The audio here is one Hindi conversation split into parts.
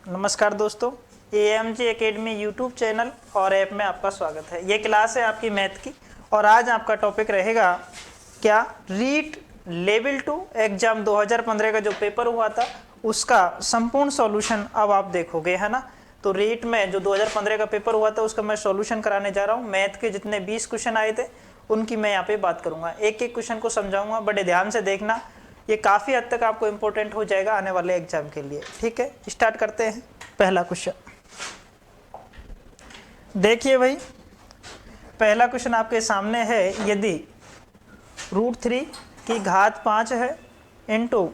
नमस्कार दोस्तों, AMG एकेडमी यूट्यूब चैनल और ऐप में आपका स्वागत है। ये क्लास है आपकी मैथ की और आज आपका टॉपिक रहेगा क्या रीट लेवल 2 एग्जाम 2015 का जो पेपर हुआ था उसका संपूर्ण सॉल्यूशन अब आप देखोगे, है ना। तो रीट में जो 2015 का पेपर हुआ था उसका मैं सॉल्यूशन कराने जा रहा हूँ। मैथ के जितने 20 क्वेश्चन आए थे उनकी मैं यहाँ पे बात करूँगा, एक एक क्वेश्चन को समझाऊंगा। बड़े ध्यान से देखना, ये काफ़ी हद तक आपको इम्पोर्टेंट हो जाएगा आने वाले एग्जाम के लिए। ठीक है, स्टार्ट करते हैं। पहला क्वेश्चन देखिए भाई, पहला क्वेश्चन आपके सामने है, यदि √3 की घात 5 है इंटू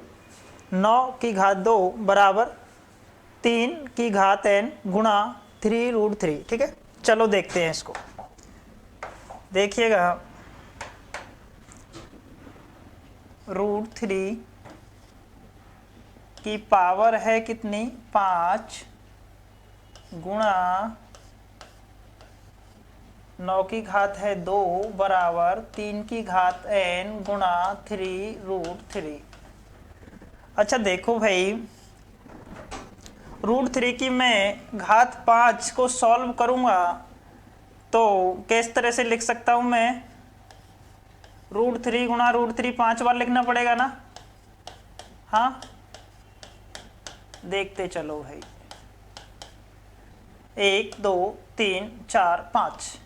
9 की घात 2 बराबर 3 की घात n गुणा 3√3। ठीक है, चलो देखते हैं इसको। देखिएगा, √3 की पावर है कितनी, 5 गुणा 9 की घात है 2 बराबर 3 की घात n गुणा 3√3। अच्छा देखो भाई, √3 की मैं घात 5 को सॉल्व करूंगा तो किस तरह से लिख सकता हूं मैं, √3 गुणा √3 5 बार लिखना पड़ेगा ना। हाँ, देखते चलो भाई, 1 2 3 4 5,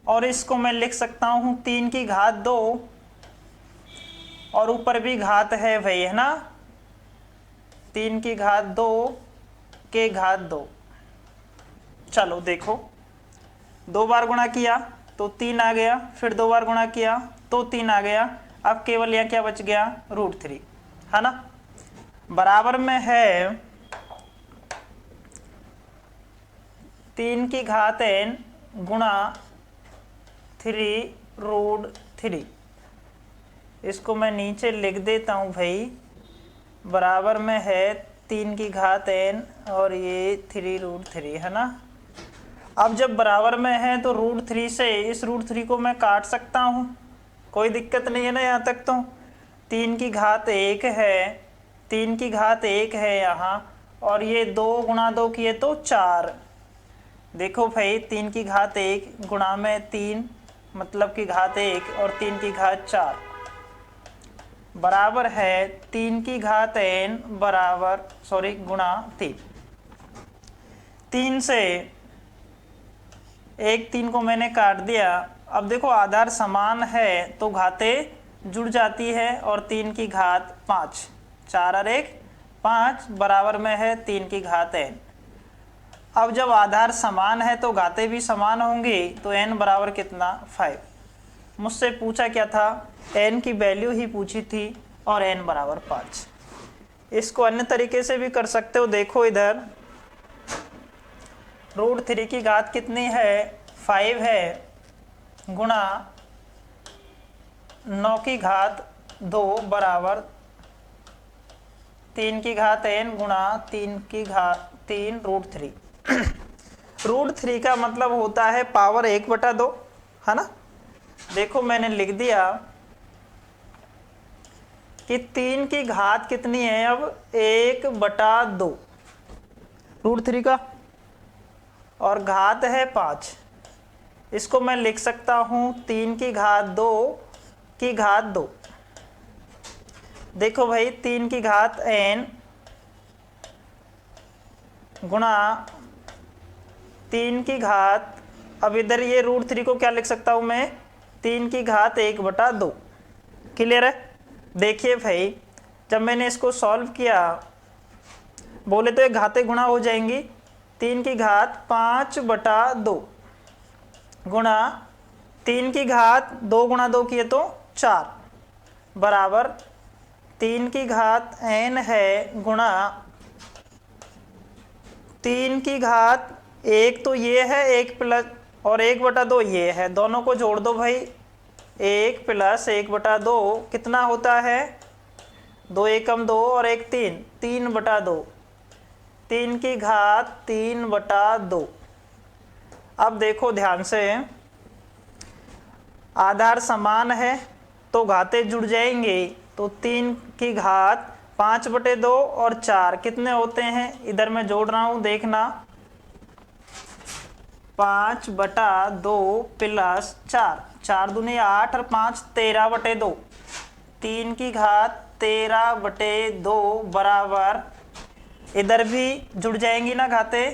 और इसको मैं लिख सकता हूं 3 की घात 2 और ऊपर भी घात है भाई, है ना। 3 की घात 2 के घात 2। चलो देखो, 2 बार गुणा किया तो 3 आ गया, फिर 2 बार गुणा किया तो 3 आ गया। अब केवल यहाँ क्या बच गया, √3, है ना। बराबर में है 3 की घात n गुणा 3√3। इसको मैं नीचे लिख देता हूं भाई, बराबर में है 3 की घात n और ये 3√3, है ना। अब जब बराबर में है तो √3 से इस √3 को मैं काट सकता हूं, कोई दिक्कत नहीं है ना यहाँ तक। तो 3 की घात 1 है, 3 की घात 1 है यहाँ, और ये 2 गुणा 2 किए तो 4। देखो भाई, 3 की घात 1 गुणा में 3 मतलब की घात 1 और 3 की घात 4 बराबर है 3 की घात n बराबर गुणा 3। 3 से 3 को मैंने काट दिया। अब देखो, आधार समान है तो घातें जुड़ जाती है, और 3 की घात 5, 4 और 1 5 बराबर में है 3 की घात n। अब जब आधार समान है तो घातें भी समान होंगी, तो n बराबर कितना, 5। मुझसे पूछा क्या था, n की वैल्यू ही पूछी थी और n बराबर 5। इसको अन्य तरीके से भी कर सकते हो। देखो इधर, √3 की घात कितनी है, 5 है, गुणा 9 की घात 2 बराबर 3 की घात n गुणा 3 की घात 3√3। √3 का मतलब होता है पावर 1/2, है ना। देखो मैंने लिख दिया कि 3 की घात कितनी है, अब 1/2 √3 का, और घात है 5। इसको मैं लिख सकता हूं 3 की घात 2 की घात 2। देखो भाई, 3 की घात n गुणा 3 की घात, अब इधर ये √3 को क्या लिख सकता हूं मैं, 3 की घात 1/2। क्लियर है। देखिए भाई, जब मैंने इसको सॉल्व किया, बोले तो ये घातें गुणा हो जाएंगी। 3 की घात 5/2 गुणा 3 की घात 2 गुणा 2 किए तो 4 बराबर 3 की घात n है, गुणा 3 की घात 1 तो ये है, 1 प्लस और 1/2 ये है, दोनों को जोड़ दो भाई। 1 प्लस 1/2 कितना होता है, 2 एकम 2 और 1 3, 3/2। 3 की घात 3/2। अब देखो ध्यान से, आधार समान है तो घातें जुड़ जाएंगे, तो 3 की घात 5/2 और 4 कितने होते हैं, इधर मैं जोड़ रहा हूं देखना, 5/2 प्लस 4, 4 दूनी 8 और 5 13/2, 3 की घात 13/2 बराबर, इधर भी जुड़ जाएंगी ना घाते,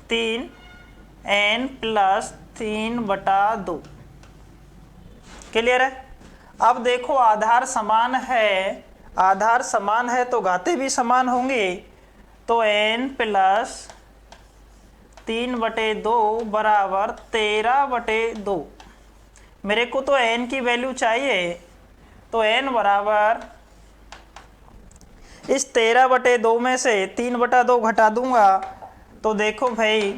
3n प्लस 3/2। क्लियर है। अब देखो आधार समान है, आधार समान है तो घाते भी समान होंगे, तो n प्लस 3/2 बराबर 13/2। मेरे को तो n की वैल्यू चाहिए, तो n बराबर इस 13/2 में से 3/2 घटा दूंगा, तो देखो भाई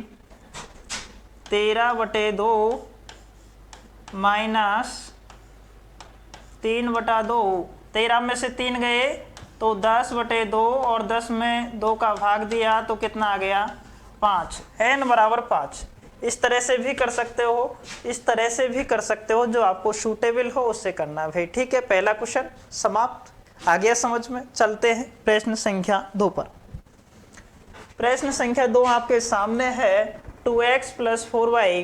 13/2 माइनस 3/2, 13 में से 3 गए तो 10/2 और 10 में 2 का भाग दिया तो कितना आ गया, 5, n बराबर 5। इस तरह से भी कर सकते हो, इस तरह से भी कर सकते हो, जो आपको सूटेबल हो उससे करना भाई। ठीक है, पहला क्वेश्चन समाप्त। आ गया समझ में। चलते हैं प्रश्न संख्या 2 पर। प्रश्न संख्या 2 आपके सामने है, 2x plus 4y,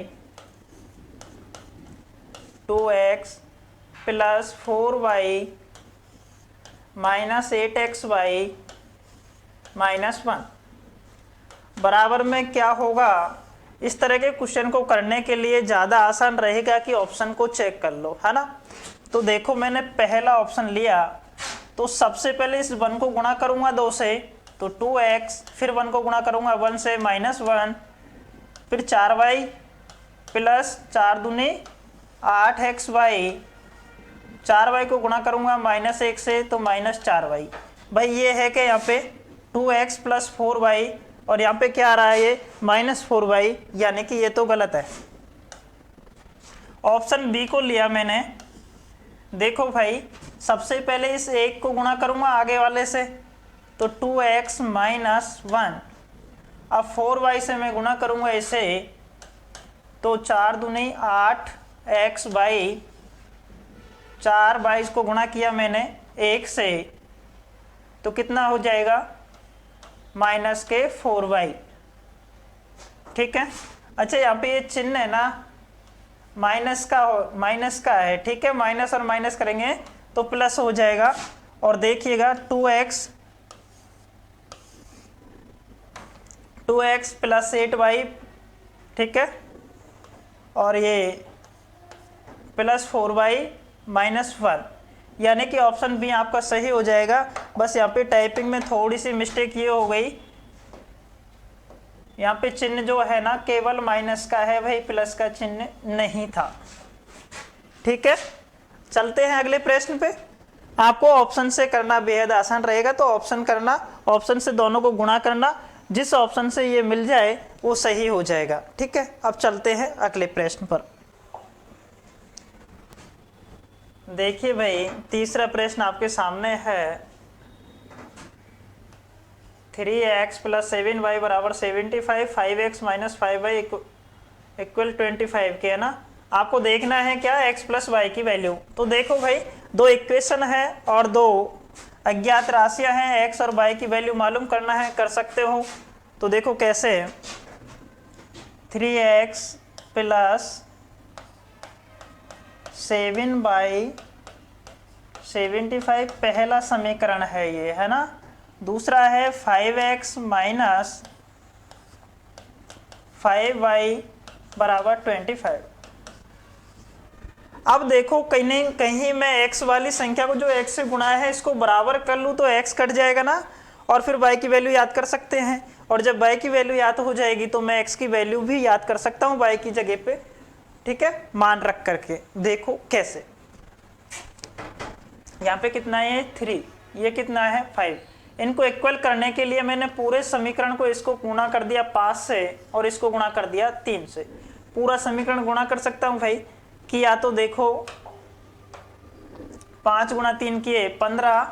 2x plus 4y minus 8xy minus 1 बराबर में क्या होगा। इस तरह के क्वेश्चन को करने के लिए ज़्यादा आसान रहेगा कि ऑप्शन को चेक कर लो, है ना। तो देखो मैंने पहला ऑप्शन लिया, तो सबसे पहले इस 1 को गुणा करूंगा 2 से, तो 2x, फिर 1 को गुणा करूंगा 1 से -1, फिर 4y प्लस 4 दूनी 8xy, 4y को गुणा करूंगा -1 से तो -4y। भाई ये है कि यहाँ पे 2x प्लस 4y और यहाँ पे क्या आ रहा है, ये -4y, यानी कि ये तो गलत है। ऑप्शन बी को लिया मैंने। देखो भाई सबसे पहले इस 1 को गुणा करूंगा आगे वाले से, तो 2x माइनस 1, अब 4y से मैं गुणा करूंगा इसे, तो 4 दूनी 8xy, 4 को गुणा किया मैंने 1 से, तो कितना हो जाएगा, -4y। ठीक है। अच्छा यहाँ पे ये चिन्ह है ना, माइनस का है, ठीक है, माइनस और माइनस करेंगे तो प्लस हो जाएगा। और देखिएगा 2x प्लस 8y, ठीक है, और ये प्लस 4y माइनस 1, यानी कि ऑप्शन बी आपका सही हो जाएगा। बस यहाँ पे टाइपिंग में थोड़ी सी मिस्टेक ये हो गई, यहाँ पे चिन्ह जो है ना केवल माइनस का है भाई, प्लस का चिन्ह नहीं था। ठीक है, चलते हैं अगले प्रश्न पे। आपको ऑप्शन से करना बेहद आसान रहेगा, तो ऑप्शन करना, ऑप्शन से दोनों को गुणा करना, जिस ऑप्शन से ये मिल जाए वो सही हो जाएगा। ठीक है, अब चलते हैं अगले प्रश्न पर। देखिए भाई तीसरा प्रश्न आपके सामने है, 3x प्लस 7y बराबर 75, 5x माइनस 5y इक्वल 25 के, है ना। आपको देखना है क्या, x प्लस वाई की वैल्यू। तो देखो भाई दो इक्वेशन है और दो अज्ञात राशियां हैं, x और y की वैल्यू मालूम करना है, कर सकते हो। तो देखो कैसे, 3x प्लस 7y 75 पहला समीकरण है ये, है ना। दूसरा है 5x माइनस 5y बराबर 25। अब देखो कहीं कहीं मैं x वाली संख्या को जो x से गुणा है इसको बराबर कर लूँ तो x कट जाएगा ना, और फिर y की वैल्यू याद कर सकते हैं। और जब y की वैल्यू याद हो जाएगी तो मैं x की वैल्यू भी याद कर सकता हूँ y की जगह पे। ठीक है, मान रख करके देखो कैसे। यहाँ पे कितना है 3, ये कितना है 5। इनको इक्वल करने के लिए मैंने पूरे समीकरण को इसको गुणा कर दिया 5 से और इसको गुणा कर दिया 3 से। पूरा समीकरण गुणा कर सकता हूँ भाई कि या तो देखो 5 गुणा 3 किए 15,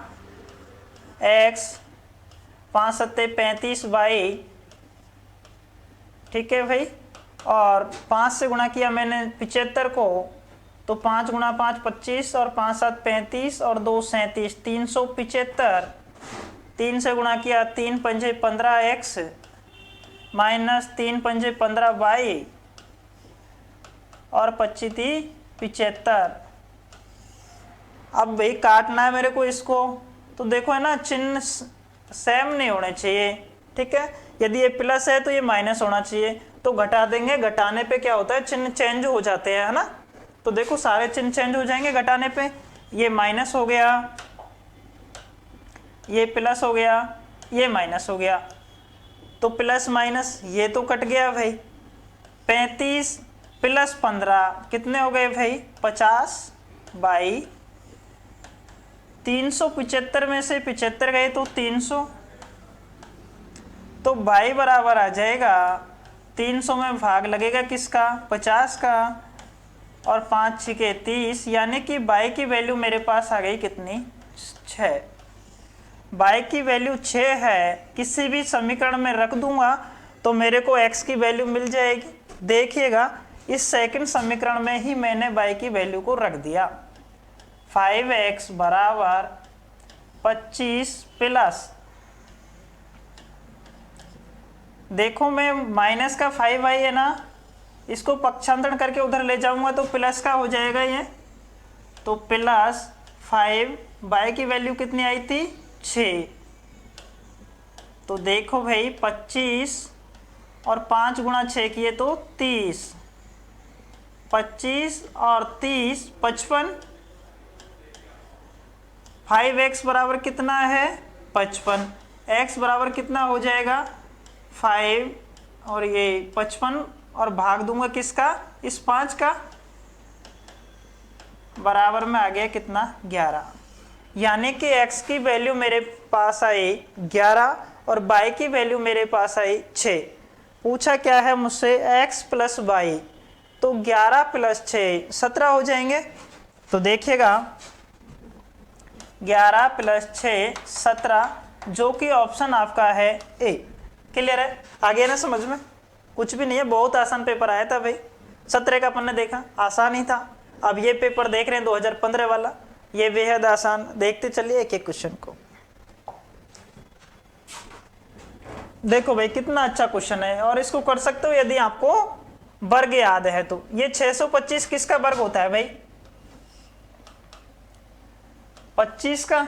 x 5 सत्ते 35y, ठीक है भाई, और 5 से गुणा किया मैंने 75 को, तो 5 गुणा 5 25 और 5 7 35 और 2 37, 375 3 से गुणा किया, 3 पंजे 15x माइनस 3 पंजे 15y और 25 75। अब भाई काटना है मेरे को इसको, तो देखो है ना चिन्ह सेम नहीं होने चाहिए, ठीक है। यदि ये प्लस है तो ये माइनस होना चाहिए, तो घटा देंगे, घटाने पे क्या होता है चिन्ह चेंज हो जाते हैं, है ना। तो देखो सारे चिन्ह चेंज हो जाएंगे घटाने पे, ये माइनस हो गया, ये प्लस हो गया, ये माइनस हो गया, तो प्लस माइनस ये तो कट गया भाई। 35 प्लस 15 कितने हो गए भाई 50 बाई 375 में से 75 गए तो 300, तो बाई बराबर आ जाएगा 300 में भाग लगेगा किसका 50 का, और 5 छिके 30, यानी कि बाई की वैल्यू मेरे पास आ गई कितनी 6। बाई की वैल्यू 6 है, किसी भी समीकरण में रख दूंगा तो मेरे को x की वैल्यू मिल जाएगी। देखिएगा इस सेकंड समीकरण में ही मैंने बाई की वैल्यू को रख दिया। 5x बराबर 25 प्लस, देखो मैं माइनस का 5y है ना, इसको पक्षांतरण करके उधर ले जाऊंगा तो प्लस का हो जाएगा ये, तो प्लस 5 बाई की वैल्यू कितनी आई थी 6। तो देखो भाई 25 और 5 गुणा 6 किए तो 30, 25 और 30 55, 5x बराबर कितना है 55, x बराबर कितना हो जाएगा 5 और ये 55, और भाग दूंगा किसका इस 5 का, बराबर में आ गया कितना 11, यानी कि x की वैल्यू मेरे पास आई 11 और y की वैल्यू मेरे पास आई 6। पूछा क्या है मुझसे x प्लस वाई, तो 11 प्लस 6 17 हो जाएंगे। तो देखिएगा 11 प्लस 6 17, जो कि ऑप्शन आपका है ए। क्लियर है, आ गया ना समझ में, कुछ भी नहीं है, बहुत आसान पेपर आया था भाई 17 का अपन ने देखा, आसान ही था। अब ये पेपर देख रहे हैं 2015 वाला, ये बेहद आसान। देखते चलिए एक एक क्वेश्चन को। देखो भाई कितना अच्छा क्वेश्चन है, और इसको कर सकते हो यदि आपको वर्ग याद है तो। ये 625 किसका वर्ग होता है भाई 25 का,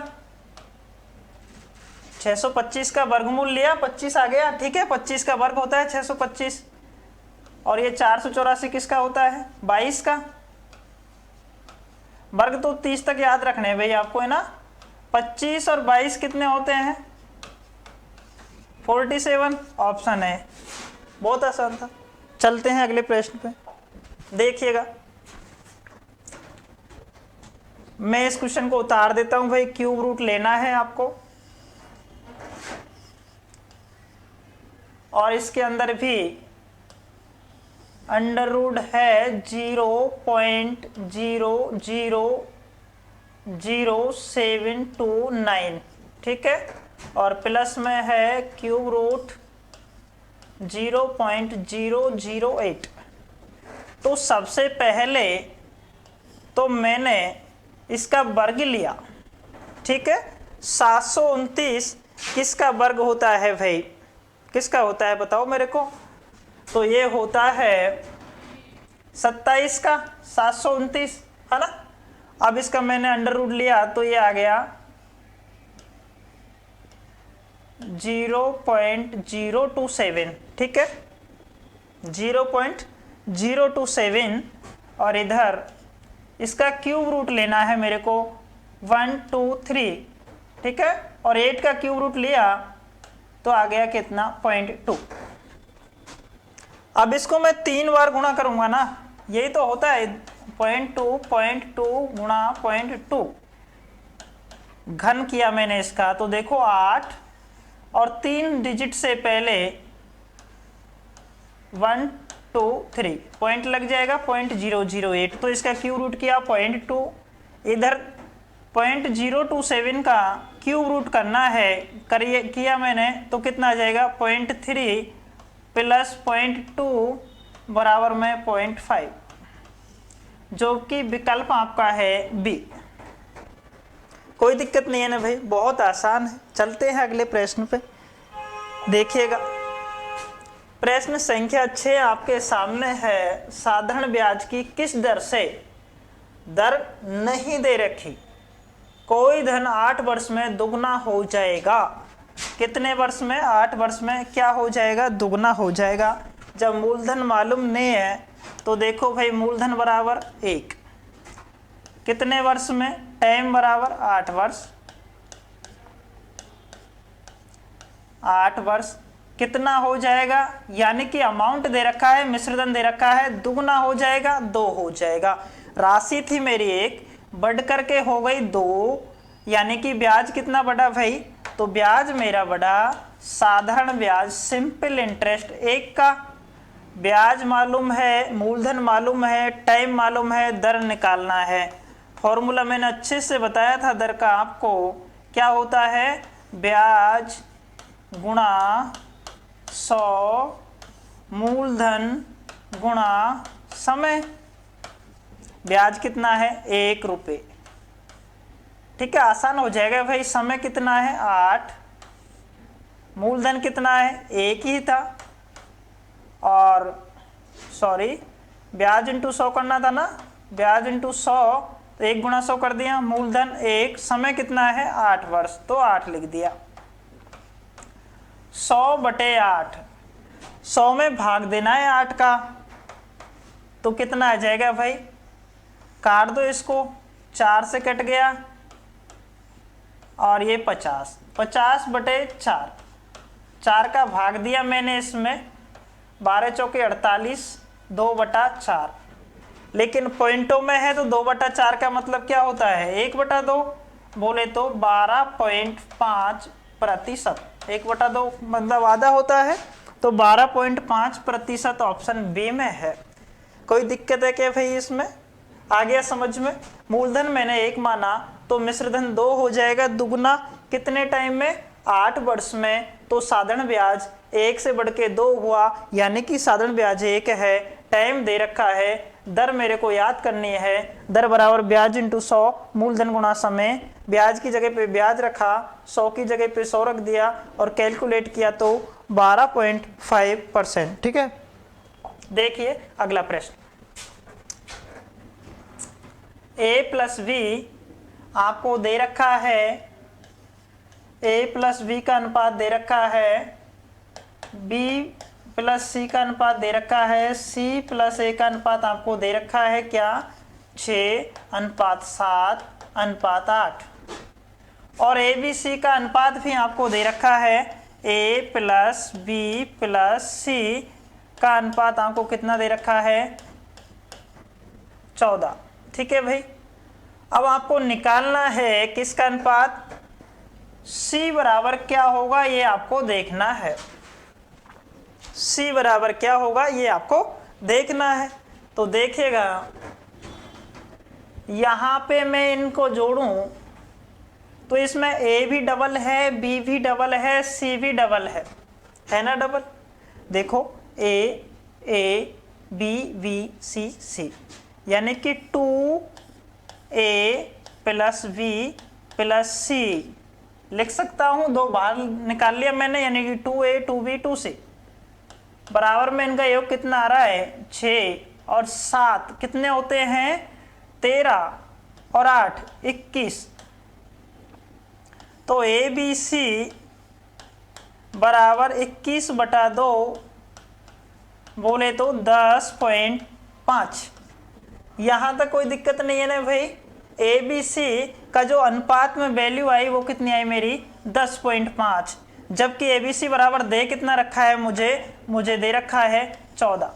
625 का वर्गमूल लिया 25 आ गया, ठीक है। 25 का वर्ग होता है 625, और ये 484 किसका होता है 22 का वर्ग। तो 30 तक याद रखने हैं भाई आपको, है ना। 25 और 22 कितने होते हैं 47, ऑप्शन है। बहुत आसान था। चलते हैं अगले प्रश्न पे, देखिएगा। मैं इस क्वेश्चन को उतार देता हूं भाई, क्यूब रूट लेना है आपको, और इसके अंदर भी अंडर रूट है 0.0000729, ठीक है, और प्लस में है क्यूब रूट 0.008। तो सबसे पहले तो मैंने इसका वर्ग लिया, ठीक है। 729 किसका वर्ग होता है भाई, किसका होता है बताओ मेरे को। तो ये होता है 27 का 729, है ना। अब इसका मैंने अंडर रूट लिया तो ये आ गया 0.027, ठीक है, 0.027, और इधर इसका क्यूब रूट लेना है मेरे को 1 2 3, ठीक है, और 8 का क्यूब रूट लिया तो आ गया कितना 0.2। अब इसको मैं 3 बार गुणा करूंगा ना, यही तो होता है 0.2 गुणा 0.2, घन किया मैंने इसका, तो देखो 8 और 3 डिजिट से पहले 1 2 3 पॉइंट लग जाएगा 0.008, तो इसका क्यूब रूट किया 0.2, इधर 0.027 का क्यूब रूट करना है, करिए किया मैंने, तो कितना आ जाएगा 0.3 प्लस 0.2 बराबर में 0.5, जो कि विकल्प आपका है बी। कोई दिक्कत नहीं है ना भाई, बहुत आसान है। चलते हैं अगले प्रश्न पे, देखिएगा। प्रश्न संख्या 6 आपके सामने है। साधारण ब्याज की किस दर से दर नहीं दे रखी कोई धन 8 वर्ष में दुगना हो जाएगा? कितने वर्ष में? 8 वर्ष में क्या हो जाएगा? दुगना हो जाएगा। जब मूलधन मालूम नहीं है तो देखो भाई, मूलधन बराबर 1, कितने वर्ष में? टाइम बराबर 8 वर्ष, 8 वर्ष कितना हो जाएगा? यानी कि अमाउंट दे रखा है, मिश्रधन दे रखा है, दुगना हो जाएगा, 2 हो जाएगा। राशि थी मेरी 1, बढ़ करके हो गई 2, यानी कि ब्याज कितना बढ़ा भाई? तो ब्याज मेरा बढ़ा, साधारण ब्याज सिंपल इंटरेस्ट 1 का। ब्याज मालूम है, मूलधन मालूम है, टाइम मालूम है, दर निकालना है। फॉर्मूला मैंने अच्छे से बताया था दर का आपको, क्या होता है? ब्याज गुणा 100 मूलधन गुणा समय। ब्याज कितना है? 1 रुपये। ठीक है, आसान हो जाएगा भाई। समय कितना है? 8। मूलधन कितना है? 1 ही था, और सॉरी, ब्याज इंटू 100 करना था ना, ब्याज इंटू 100, तो 1 गुणा 100 कर दिया। मूलधन 1, समय कितना है? 8 वर्ष, तो 8 लिख दिया। 100/8, 100 में भाग देना है 8 का, तो कितना आ जाएगा भाई? काट दो इसको, 4 से कट गया, और ये 50, 50/4, 4 का भाग दिया मैंने इसमें, 12 चौके 48, 2/4। लेकिन पॉइंटों में है तो 2/4 का मतलब क्या होता है? 1/2। बोले तो 12.5%। 1/2 मतलब आधा होता है, तो 12.5% ऑप्शन बी में है। कोई दिक्कत है क्या भाई इसमें? आ गया समझ में? मूलधन मैंने 1 माना तो मिश्रधन 2 हो जाएगा दुगना, कितने टाइम में? 8 वर्ष में। तो साधारण ब्याज 1 से बढ़ के 2 हुआ, यानी कि साधारण ब्याज 1 है। टाइम दे रखा है, दर मेरे को याद करनी है। दर बराबर ब्याज इंटू 100 मूलधन गुणा समय। ब्याज की जगह पे ब्याज रखा, 100 की जगह पे 100 रख दिया, और कैलकुलेट किया तो 12.5%। ठीक है, देखिए अगला प्रश्न। a+b आपको दे रखा है, a+b का अनुपात दे रखा है, b+c का अनुपात दे रखा है, c+a का अनुपात आपको दे रखा है क्या? 6:7:8। और abc का अनुपात भी आपको दे रखा है, a+b+c का अनुपात आपको कितना दे रखा है? 14। ठीक है भाई, अब आपको निकालना है किसका अनुपात? C बराबर क्या होगा ये आपको देखना है। C बराबर क्या होगा ये आपको देखना है। तो देखिएगा, यहां पे मैं इनको जोड़ूं तो इसमें A भी डबल है, B भी डबल है, C भी डबल है ना डबल? देखो A B B C C, यानी कि 2A + B + C लिख सकता हूं। 2 बाहर निकाल लिया मैंने, यानी कि 2A 2B 2C बराबर में इनका योग कितना आ रहा है? 6 और 7 कितने होते हैं? 13 और 8 21। तो ABC बराबर 21/2 बोले तो 10.5। यहां तक कोई दिक्कत नहीं है ना भाई? ABC का जो अनुपात में वैल्यू आई वो कितनी आई मेरी? 10.5, जबकि ABC बराबर दे कितना रखा है मुझे दे रखा है 14।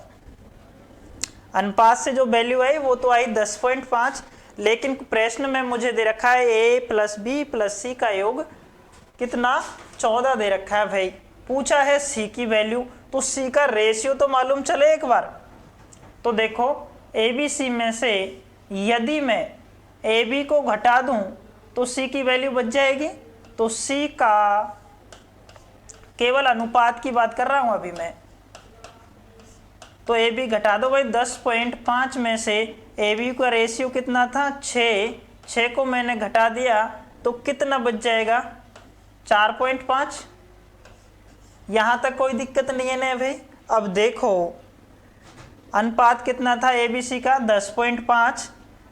अनुपात से जो वैल्यू आई वो तो आई 10.5, लेकिन प्रश्न में मुझे दे रखा है A + B + C का योग कितना? 14 दे रखा है भाई। पूछा है C की वैल्यू, तो C का रेशियो तो मालूम चले एक बार। तो देखो ABC में से यदि मैं AB को घटा दूं तो C की वैल्यू बच जाएगी। तो C का केवल अनुपात की बात कर रहा हूं अभी मैं, तो AB घटा दो भाई। 10.5 में से AB का रेशियो कितना था? 6 को मैंने घटा दिया तो कितना बच जाएगा 4.5। यहां तक कोई दिक्कत नहीं है ना भाई। अब देखो अनुपात कितना था ABC का 10.5,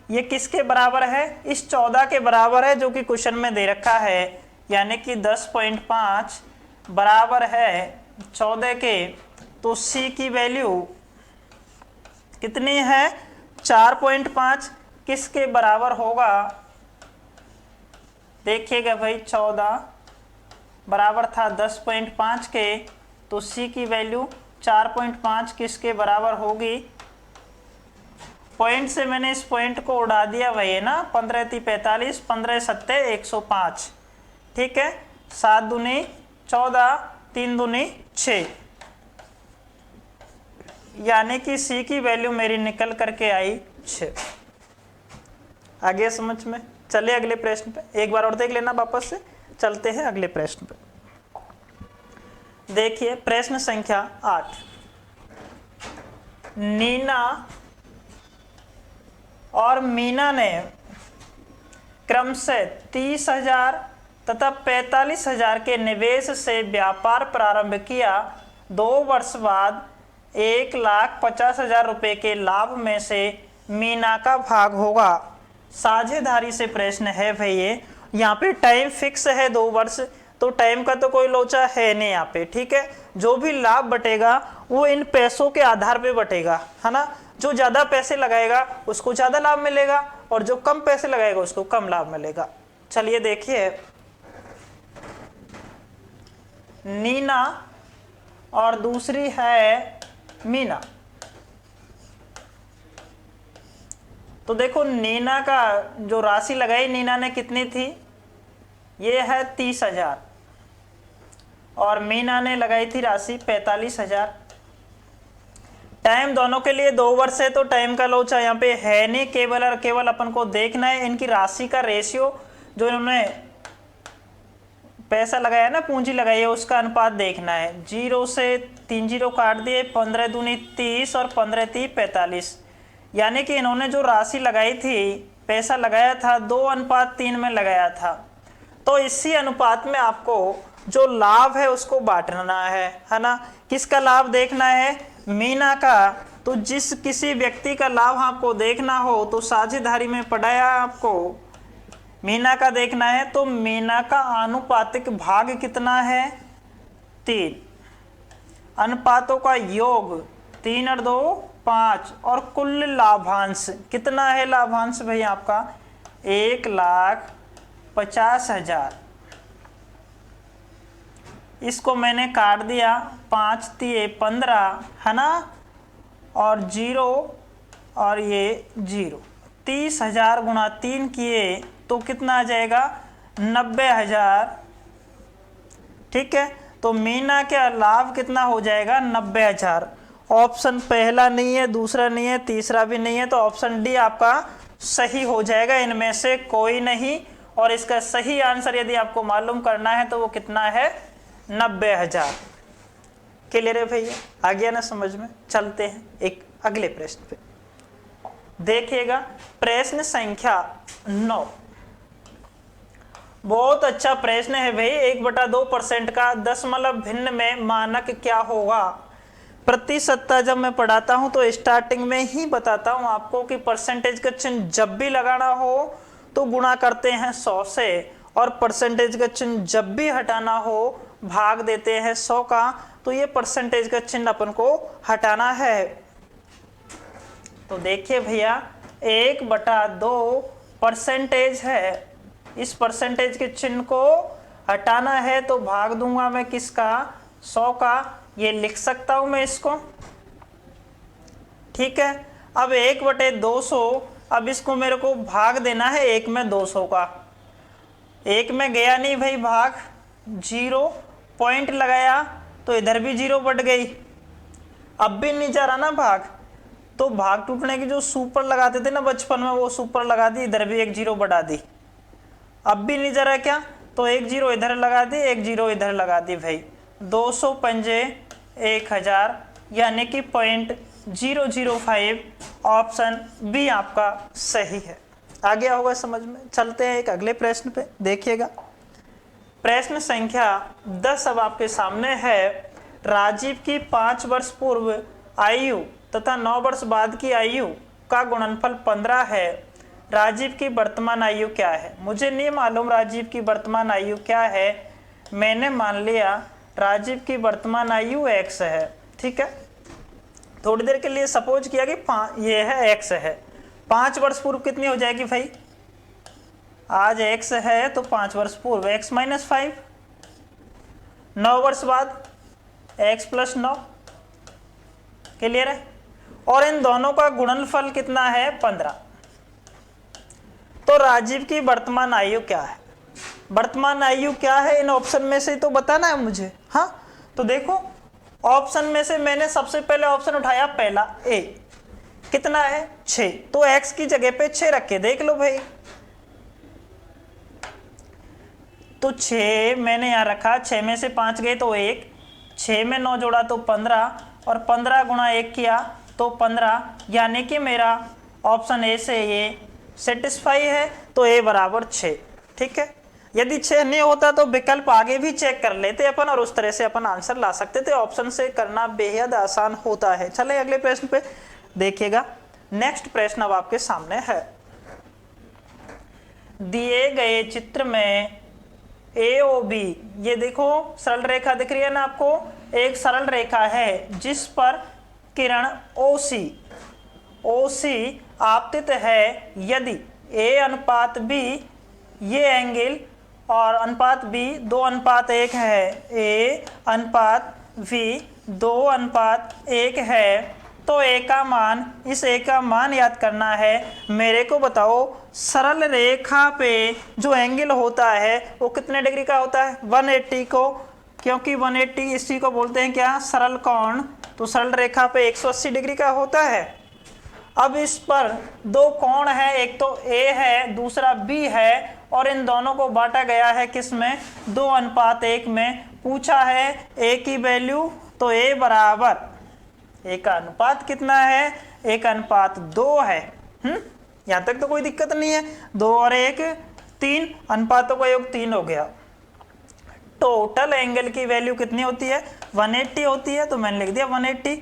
ये किसके बराबर है, इस 14 के बराबर है जो कि क्वेश्चन में दे रखा है, यानी कि 10.5 बराबर है 14 के। तो C की वैल्यू कितनी है 4.5, किसके बराबर होगा, देखिएगा भाई 14 बराबर था 10.5 के, तो C की वैल्यू 4.5 किसके बराबर होगी। पॉइंट से मैंने इस पॉइंट को उड़ा दिया भाई, है ना, 15 × 45, 15 × 7 105, ठीक है, 7 दूनी 14, 3 दूनी 6, यानी कि C की वैल्यू मेरी निकल करके आई 6। आगे समझ में। चलिए अगले प्रश्न पे एक बार और देख लेना, वापस से चलते हैं अगले प्रश्न पे। देखिए प्रश्न संख्या 8, नीना और मीना ने क्रमशः 30,000 तथा 45,000 के निवेश से व्यापार प्रारंभ किया। 2 वर्ष बाद 1,50,000 रुपये के लाभ में से मीना का भाग होगा। साझेदारी से प्रश्न है भाई, ये यहाँ पे टाइम फिक्स है 2 वर्ष, तो टाइम का तो कोई लोचा है नहीं यहाँ पे, ठीक है। जो भी लाभ बटेगा वो इन पैसों के आधार पे बटेगा, है ना। जो ज्यादा पैसे लगाएगा उसको ज्यादा लाभ मिलेगा और जो कम पैसे लगाएगा उसको कम लाभ मिलेगा। चलिए देखिए, नीना और दूसरी है मीना। तो देखो नीना का जो राशि लगाई नीना ने कितनी थी, ये है 30,000 और मीना ने लगाई थी राशि 45,000। टाइम दोनों के लिए 2 वर्ष है, तो टाइम का लोचा यहाँ पे है नहीं, केवल और केवल अपन को देखना है इनकी राशि का रेशियो, जो इन्होंने पैसा लगाया ना, पूंजी लगाई है, उसका अनुपात देखना है। 0 से 3 0 काट दिए, 15 दूनी 30 और 15 × 3 45, यानी कि इन्होंने जो राशि लगाई थी, पैसा लगाया था 2:3 में लगाया था। तो इसी अनुपात में आपको जो लाभ है उसको बांटना है ना। किसका लाभ देखना है, मीना का। तो जिस किसी व्यक्ति का लाभ आपको देखना हो तो साझेदारी में पढ़ाया आपको, मीना का देखना है, तो मीना का आनुपातिक भाग कितना है 3, अनुपातों का योग 3 और 2 5, और कुल लाभांश कितना है, लाभांश भाई आपका 1,50,000। इसको मैंने काट दिया, 5 × 15, है ना, और 0 और ये 0, 30,000 × 3 किए तो कितना आ जाएगा 90,000, ठीक है। तो मीना का लाभ कितना हो जाएगा 90,000। ऑप्शन पहला नहीं है, दूसरा नहीं है, तीसरा भी नहीं है, तो ऑप्शन डी आपका सही हो जाएगा, इनमें से कोई नहीं। और इसका सही आंसर यदि आपको मालूम करना है तो वो कितना है 90,000। क्लियर है भैया, आ गया ना समझ में। चलते हैं एक अगले प्रश्न पे। देखिएगा प्रश्न संख्या 9, बहुत अच्छा प्रश्न है भाई। 1/2% का दशमलव भिन्न में मानक क्या होगा। प्रति सत्ता जब मैं पढ़ाता हूं तो स्टार्टिंग में ही बताता हूं आपको कि परसेंटेज का चिन्ह जब भी लगाना हो तो गुणा करते हैं 100 से, और परसेंटेज का चिन्ह जब भी हटाना हो भाग देते हैं 100 का। तो ये परसेंटेज का चिन्ह अपन को हटाना है। तो देखिए भैया 1/2 परसेंटेज है, इस परसेंटेज के चिन्ह को हटाना है तो भाग दूंगा मैं किसका 100 का, ये लिख सकता हूं मैं इसको, ठीक है। अब 1/200, अब इसको मेरे को भाग देना है 1 में 200 का। 1 में गया नहीं भाई भाग, 0 पॉइंट लगाया तो इधर भी 0 बढ़ गई। अब भी नहीं जा रहा ना भाग, तो भाग टूटने की जो सुपर लगाते थे ना बचपन में, वो सुपर लगा दी, इधर भी 1 0 बढ़ा दी। अब भी नहीं जा रहा क्या, तो 1 0 इधर लगा दी, 1 0 इधर लगा दी भाई। 200 पंजे 1000, यानी कि 0.005, ऑप्शन बी आपका सही है। आ गया होगा समझ में। चलते हैं एक अगले प्रश्न पे, देखिएगा प्रश्न संख्या 10 अब आपके सामने है। राजीव की 5 वर्ष पूर्व आयु तथा 9 वर्ष बाद की आयु का गुणनफल 15 है। राजीव की वर्तमान आयु क्या है? मुझे नहीं मालूम राजीव की वर्तमान आयु क्या है, मैंने मान लिया राजीव की वर्तमान आयु x है। ठीक है, थोड़ी देर के लिए सपोज किया कि ये है x है। 5 वर्ष पूर्व कितनी हो जाएगी भाई? आज x है तो 5 वर्ष पूर्व x माइनस 5, 9 वर्ष बाद x प्लस 9। क्लियर है? और इन दोनों का गुणनफल कितना है? 15। तो राजीव की वर्तमान आयु क्या है? वर्तमान आयु क्या है इन ऑप्शन में से तो बताना है मुझे। हाँ, तो देखो ऑप्शन में से मैंने सबसे पहले ऑप्शन उठाया पहला ए, कितना है? 6। तो x की जगह पे 6 रख के देख लो भाई। तो 6 मैंने यहाँ रखा, 6 में से 5 गए तो 1, 6 में 9 जोड़ा तो 15, और 15 गुणा 1 किया तो 15, यानी कि मेरा ऑप्शन ए से ये सेटिस्फाई है। तो ए बराबर 6। ठीक है, यदि 6 नहीं होता तो विकल्प आगे भी चेक कर लेते अपन और उस तरह से अपन आंसर ला सकते थे। ऑप्शन से करना बेहद आसान होता है। चले अगले प्रश्न पे देखिएगा। नेक्स्ट प्रश्न अब आपके सामने है। दिए गए चित्र में AOB, ये देखो सरल रेखा दिख रही है ना आपको, एक सरल रेखा है जिस पर किरण OC आपतित है। यदि A अनुपात B ये एंगल और अनुपात B 2:1 है, A अनुपात V 2:1 है, तो A का मान, इस A का मान याद करना है। मेरे को बताओ सरल रेखा पे जो एंगल होता है वो कितने डिग्री का होता है? 180 को, क्योंकि 180 इसी को बोलते हैं क्या? सरल कोण। तो सरल रेखा पे 180 डिग्री का होता है। अब इस पर दो कोण है, एक तो A है दूसरा B है, और इन दोनों को बांटा गया है किस में? 2:1 में। पूछा है A की वैल्यू, तो A बराबर, A का अनुपात कितना है? 1:2 है। यहाँ तक तो कोई दिक्कत नहीं है। 2 और 1 3, अनुपातों का योग 3 हो गया। टोटल एंगल की वैल्यू कितनी होती है? 180 होती है, तो मैंने लिख दिया 180।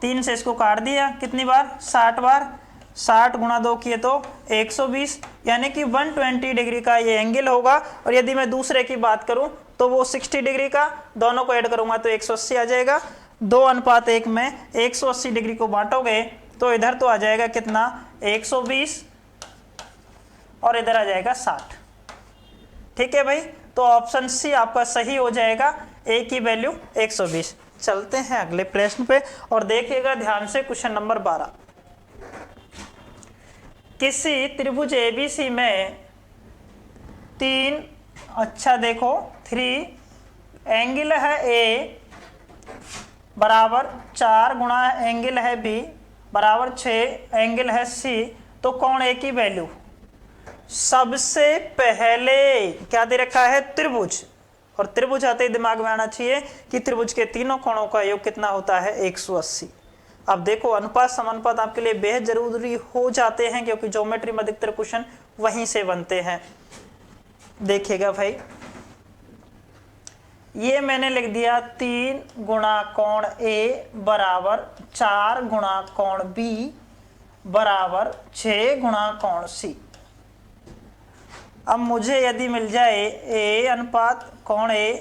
3 से इसको काट दिया, कितनी बार? 60 बार। 60 गुणा 2 किए तो 120, यानी कि 120 डिग्री का ये एंगल होगा। और यदि मैं दूसरे की बात करूं तो वो 60 डिग्री का, दोनों को ऐड करूंगा तो 180 आ जाएगा। 2:1 में 180 डिग्री को बांटोगे तो इधर तो आ जाएगा कितना? 120, और इधर आ जाएगा 60। ठीक है भाई, तो ऑप्शन सी आपका सही हो जाएगा, A की वैल्यू 120। चलते हैं अगले प्रश्न पे और देखिएगा ध्यान से क्वेश्चन नंबर 12। किसी त्रिभुज ABC में 3, अच्छा देखो 3 एंगल है A बराबर 4 गुणा एंगल है B बराबर 6 एंगल है C, तो कोण A की वैल्यू। सबसे पहले क्या दे रखा है? त्रिभुज, और त्रिभुज आते ही दिमाग में आना चाहिए कि त्रिभुज के तीनों कोणों का योग कितना होता है? 180। अब देखो अनुपात समानुपात आपके लिए बेहद जरूरी हो जाते हैं, क्योंकि ज्योमेट्री में अधिकतर क्वेश्चन वहीं से बनते हैं। देखिएगा भाई, ये मैंने लिख दिया 3 गुणा कोण A बराबर 4 गुणा कोण B बराबर 6 गुणा कोण C। अब मुझे यदि मिल जाए A अनुपात कोण A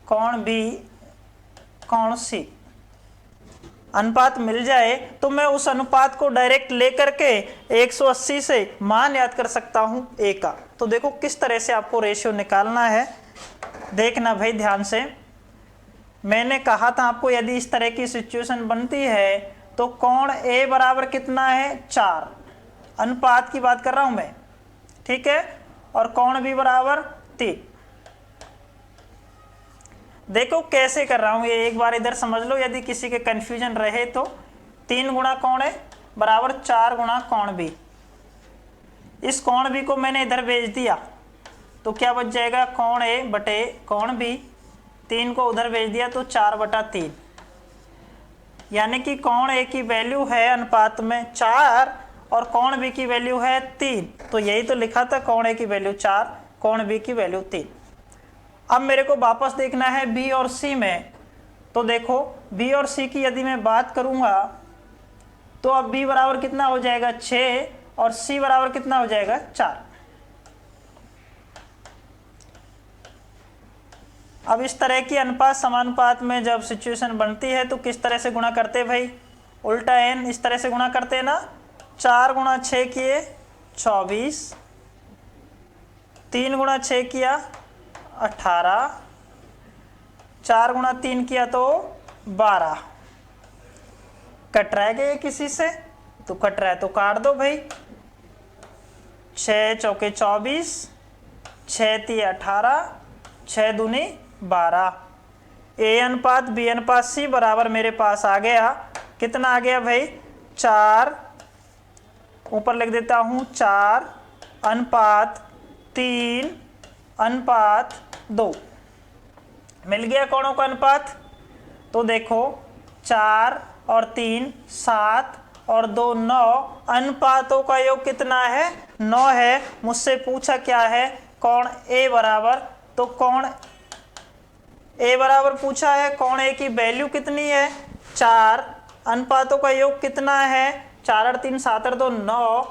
कोण B कोण C अनुपात मिल जाए, तो मैं उस अनुपात को डायरेक्ट लेकर के 180 से मान याद कर सकता हूं A का। तो देखो किस तरह से आपको रेशियो निकालना है, देखना भाई ध्यान से। मैंने कहा था आपको यदि इस तरह की सिचुएशन बनती है तो कोण A बराबर कितना है? 4, अनुपात की बात कर रहा हूं मैं, ठीक है, और कोण B बराबर 3। देखो कैसे कर रहा हूं, ये एक बार इधर समझ लो यदि किसी के कंफ्यूजन रहे तो। 3 गुणा कोण A बराबर 4 गुणा कोण B। इस कोण B को मैंने इधर भेज दिया तो क्या बच जाएगा? कोण A बटे कोण B। 3 को उधर भेज दिया तो 4/3, यानी कि कोण A की वैल्यू है अनुपात में 4 और कोण बी की वैल्यू है 3, तो यही तो लिखा था, कोण ए की वैल्यू 4, कोण बी की वैल्यू 3। अब मेरे को वापस देखना है बी और सी में, तो देखो बी और सी की यदि मैं बात करूंगा तो अब बी बराबर कितना हो जाएगा 6 और सी बराबर कितना हो जाएगा 4। अब इस तरह की अनुपात समानुपात में जब सिचुएशन बनती है तो किस तरह से गुणा करते हैं भाई, उल्टा एन इस तरह से गुणा करते हैं ना, 4 गुणा 6 किए 24, 3 गुणा 6 किया 18, 4 गुणा 3 किया तो 12। कट रहा है क्या ये किसी से, तो कट रहा है तो काट दो भाई, 6 चौके 24, 6 तिये 18, 6 दूनी 12। ए अनुपात बी अनुपात सी बराबर मेरे पास आ गया, कितना आ गया भाई 4, ऊपर लिख देता हूं 4 अनुपात 3 अनुपात 2। मिल गया कोणों का अनुपात। तो देखो 4 और 3 7 और 2 9, अनुपातों का योग कितना है 9 है। मुझसे पूछा क्या है, कोण ए बराबर, तो कोण ए बराबर पूछा है, कोण ए की वैल्यू कितनी है 4, अनुपातों का योग कितना है 4 और 3 7 और 2 9,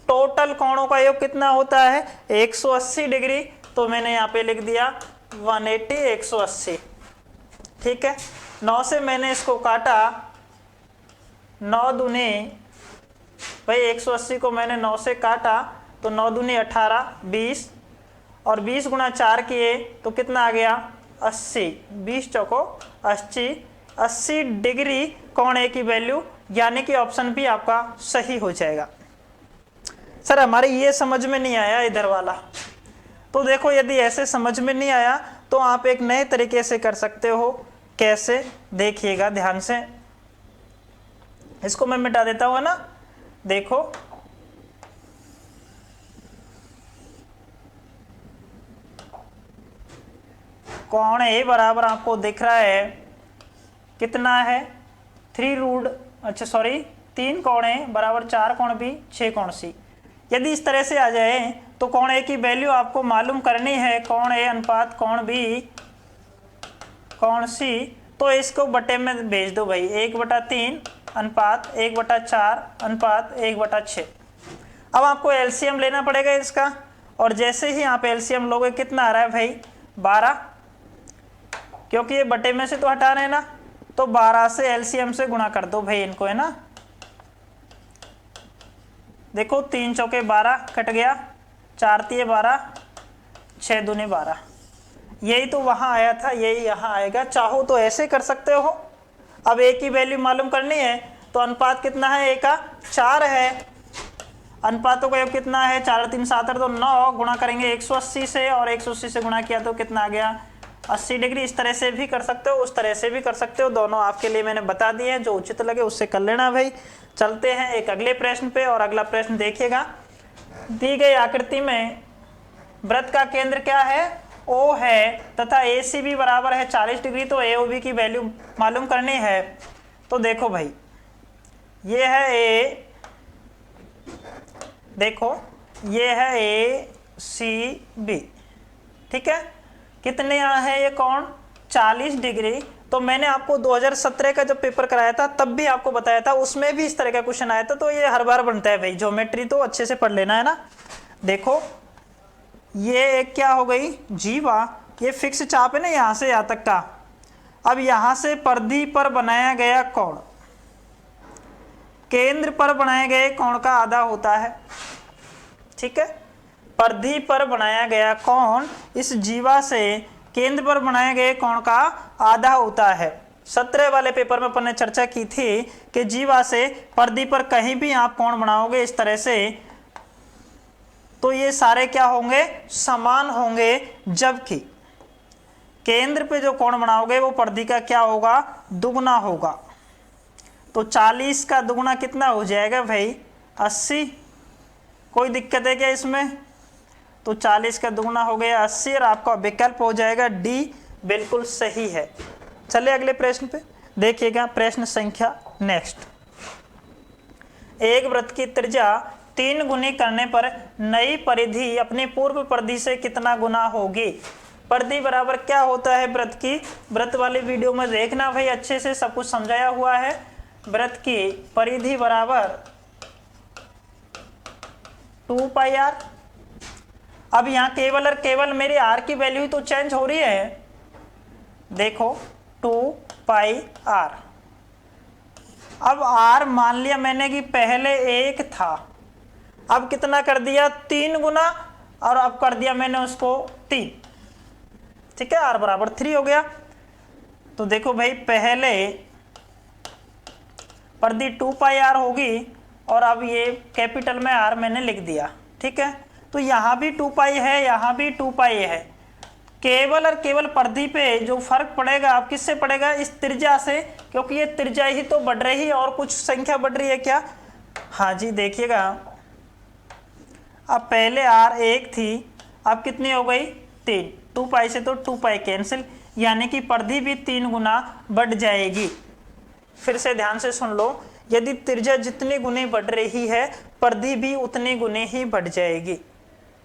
टोटल कोणों का योग कितना होता है 180 डिग्री। तो मैंने यहाँ पे लिख दिया 180 180। ठीक है, 9 से मैंने इसको काटा, 9 दूनी भाई 180 को मैंने 9 से काटा तो 9 दूनी 18 20, और 20 गुणा 4 किए तो कितना आ गया 80, 20 चौको 80, 80 डिग्री कोण ए की वैल्यू, यानी कि ऑप्शन भी आपका सही हो जाएगा। सर हमारे ये समझ में नहीं आया इधर वाला, तो देखो यदि ऐसे समझ में नहीं आया तो आप एक नए तरीके से कर सकते हो। कैसे, देखिएगा ध्यान से, इसको मैं मिटा देता हूँ ना। देखो कोण ए बराबर आपको दिख रहा है कितना है 3 कोण ए बराबर 4 कोण बी 6 कोण सी। यदि इस तरह से आ जाए तो कोण ए की वैल्यू आपको मालूम करनी है, कोण ए अनुपात कोण बी कोण सी, तो इसको बटे में भेज दो भाई, 1/3 अनुपात 1/4 अनुपात 1/6। अब आपको एलसीएम लेना पड़ेगा इसका, और जैसे ही आप एलसीएम लोगे कितना आ रहा है भाई 12, क्योंकि ये बटे में से तो हटा रहे हैं ना, तो 12 से एलसीएम से गुणा कर दो भाई इनको, है ना। देखो 3 चौके 12 कट गया, 4 तिये 12, 6 दूनी 12। यही तो वहां आया था, यही यहाँ आएगा। चाहो तो ऐसे कर सकते हो। अब ए की वैल्यू मालूम करनी है तो अनुपात कितना है, ए का 4 है, अनुपातों का योग कितना है 4 और 3 7 और 2 9, गुणा करेंगे 180 से, और 180 से गुणा किया तो कितना आ गया 80 डिग्री। इस तरह से भी कर सकते हो, उस तरह से भी कर सकते हो, दोनों आपके लिए मैंने बता दिए हैं, जो उचित लगे उससे कर लेना भाई। चलते हैं एक अगले प्रश्न पे, और अगला प्रश्न देखिएगा। दी गई आकृति में वृत्त का केंद्र क्या है, ओ है, तथा ए सी बी बराबर है 40 डिग्री, तो ए ओ बी की वैल्यू मालूम करनी है। तो देखो भाई ये है ए, देखो ये है ए सी बी, ठीक है, कितने यहाँ है ये कोण 40 डिग्री। तो मैंने आपको 2017 का जब पेपर कराया था तब भी आपको बताया था, उसमें भी इस तरह का क्वेश्चन आया था। तो ये हर बार बनता है भाई, ज्योमेट्री तो अच्छे से पढ़ लेना है ना। देखो ये एक क्या हो गई जीवा, ये फिक्स चाप है ना यहाँ से यहाँ तक का। अब यहाँ से परिधि पर बनाया गया कोण केंद्र पर बनाए गए कोण का आधा होता है, ठीक है। परिधि पर बनाया गया कोण इस जीवा से केंद्र पर बनाए गए कोण का आधा होता है। 17 वाले पेपर में अपन ने चर्चा की थी कि जीवा से परिधि पर कहीं भी आप कोण बनाओगे इस तरह से, तो ये सारे क्या होंगे समान होंगे, जबकि केंद्र पे जो कोण बनाओगे वो परिधि का क्या होगा दुगना होगा। तो 40 का दुगना कितना हो जाएगा भाई 80। कोई दिक्कत है क्या इसमें? तो 40 का दुगना हो गया 80 और आपका विकल्प हो जाएगा डी, बिल्कुल सही है। चलिए अगले प्रश्न पे देखिएगा, प्रश्न संख्या नेक्स्ट। एक वृत्त की त्रिज्या 3 गुनी करने पर नई परिधि अपनी पूर्व परिधि से कितना गुना होगी। परिधि बराबर क्या होता है वृत्त की, वृत्त वाली वीडियो में देखना भाई, अच्छे से सब कुछ समझाया हुआ है। वृत्त की परिधि बराबर 2 पाई आर। अब यहाँ केवल और केवल मेरी आर की वैल्यू तो चेंज हो रही है, देखो 2 पाई आर। अब आर मान लिया मैंने कि पहले 1 था, अब कितना कर दिया 3 गुना, और अब कर दिया मैंने उसको 3, ठीक है, आर बराबर 3 हो गया। तो देखो भाई पहले परिधि 2 पाई आर होगी, और अब ये कैपिटल में आर मैंने लिख दिया, ठीक है। तो यहाँ भी 2 पाई है, यहाँ भी 2 पाई है। केवल और केवल परिधि पे जो फर्क पड़ेगा आप किससे पड़ेगा, इस त्रिज्या से, क्योंकि ये त्रिज्या ही तो बढ़ रही है और कुछ संख्या बढ़ रही है क्या। हाँ जी देखिएगा, अब पहले आर 1 थी, अब कितनी हो गई 3, 2 पाई से तो 2 पाई कैंसिल, यानी कि परिधि भी 3 गुना बढ़ जाएगी। फिर से ध्यान से सुन लो, यदि त्रिज्या जितनी गुनी बढ़ रही है परिधि भी उतनी गुनी ही बढ़ जाएगी।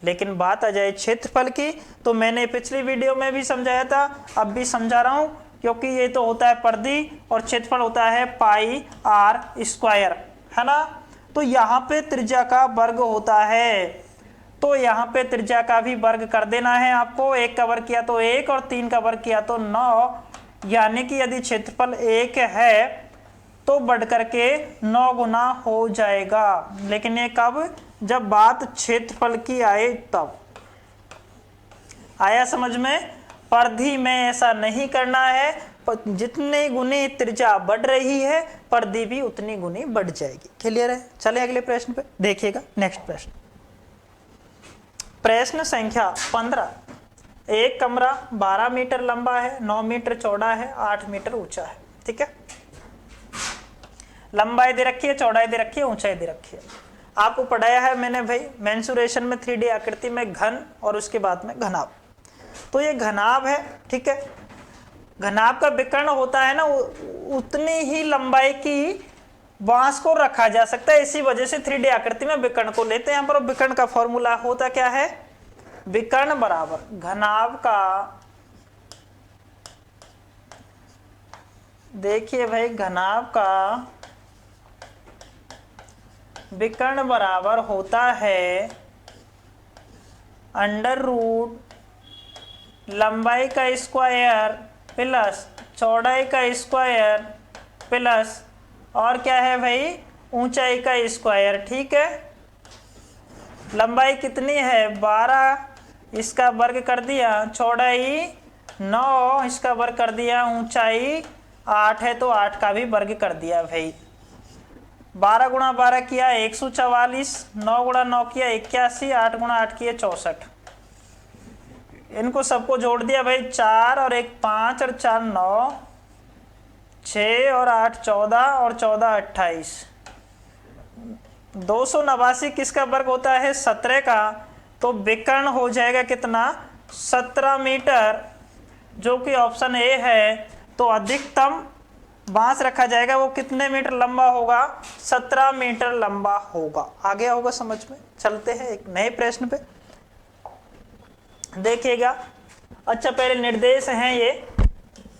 लेकिन बात आ जाए क्षेत्रफल की, तो मैंने पिछली वीडियो में भी समझाया था, अब भी समझा रहा हूं, क्योंकि ये तो होता है परिधि और क्षेत्रफल होता है पाई आर स्क्वायर, है ना। तो यहाँ पे त्रिज्या का वर्ग होता है, तो यहाँ पे त्रिज्या का भी वर्ग कर देना है आपको। 1 का वर्ग किया तो 1 और 3 का वर्ग किया तो 9, यानी कि यदि क्षेत्रफल 1 है तो बढ़ करके 9 गुना हो जाएगा। लेकिन ये कब, जब बात क्षेत्रफल की आए तब। आया समझ में। परिधि में ऐसा नहीं करना है, जितनी गुनी त्रिज्या बढ़ रही है परिधि भी उतनी गुनी बढ़ जाएगी। क्लियर है। चले अगले प्रश्न पे देखिएगा। नेक्स्ट प्रश्न, प्रश्न संख्या 15। एक कमरा 12 मीटर लंबा है, 9 मीटर चौड़ा है, 8 मीटर ऊंचा है, ठीक है। लंबाई दे रखी है, चौड़ाई दे रखी है, ऊंचाई दे रखी है। आपको पढ़ाया है मैंने भाई मेंसुरेशन में 3D आकृति में घन और उसके बाद में घनाभ। तो ये घनाभ है, ठीक है। घनाभ का विकर्ण होता है ना, उतनी ही लंबाई की बांस को रखा जा सकता है, इसी वजह से 3D आकृति में विकर्ण को लेते हैं। यहाँ पर विकर्ण का फॉर्मूला होता क्या है, विकर्ण बराबर घनाभ का, देखिए भाई घनाभ का विकर्ण बराबर होता है अंडर रूट लंबाई का स्क्वायर प्लस चौड़ाई का स्क्वायर प्लस और क्या है भाई ऊंचाई का स्क्वायर, ठीक है। लंबाई कितनी है 12, इसका वर्ग कर दिया, चौड़ाई 9, इसका वर्ग कर दिया, ऊंचाई 8 है तो 8 का भी वर्ग कर दिया भाई। 12 गुणा 12 किया 144, 9 गुणा 9 किया 81, 8 गुणा 8 किया 64। इनको सबको जोड़ दिया भाई, 4 और 1 5 और 4 9, 6 और 8 14 और 14 28। 289 किसका वर्ग होता है 17 का, तो विकर्ण हो जाएगा कितना 17 मीटर, जो कि ऑप्शन ए है। तो अधिकतम बांस रखा जाएगा वो कितने मीटर लंबा होगा 17 मीटर लंबा होगा। आ गया होगा समझ में। चलते हैं एक नए प्रश्न पे देखिएगा। अच्छा पहले निर्देश हैं ये,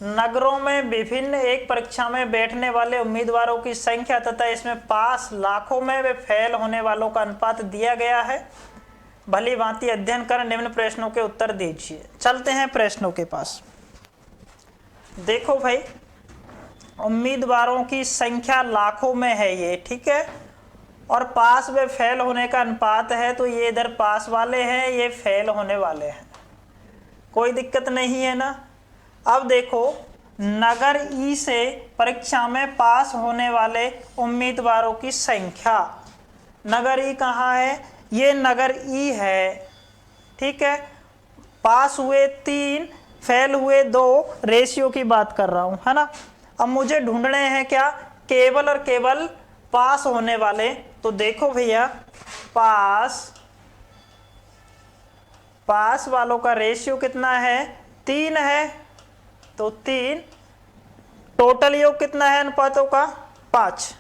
नगरों में विभिन्न एक परीक्षा में बैठने वाले उम्मीदवारों की संख्या तथा इसमें पास लाखों में वे फेल होने वालों का अनुपात दिया गया है। भली भांति अध्ययन कर निम्न प्रश्नों के उत्तर दीजिए। चलते हैं प्रश्नों के पास। देखो भाई उम्मीदवारों की संख्या लाखों में है ये, ठीक है, और पास व फेल होने का अनुपात है, तो ये इधर पास वाले हैं, ये फेल होने वाले हैं, कोई दिक्कत नहीं है ना। अब देखो नगर ई से परीक्षा में पास होने वाले उम्मीदवारों की संख्या, नगर ई कहाँ है, ये नगर ई है, ठीक है। पास हुए 3, फेल हुए 2, रेशियो की बात कर रहा हूं, है ना। अब मुझे ढूंढने हैं क्या, केवल और केवल पास होने वाले। तो देखो भैया पास वालों का रेशियो कितना है 3 है, तो 3। टोटल योग कितना है अनुपातों का 5।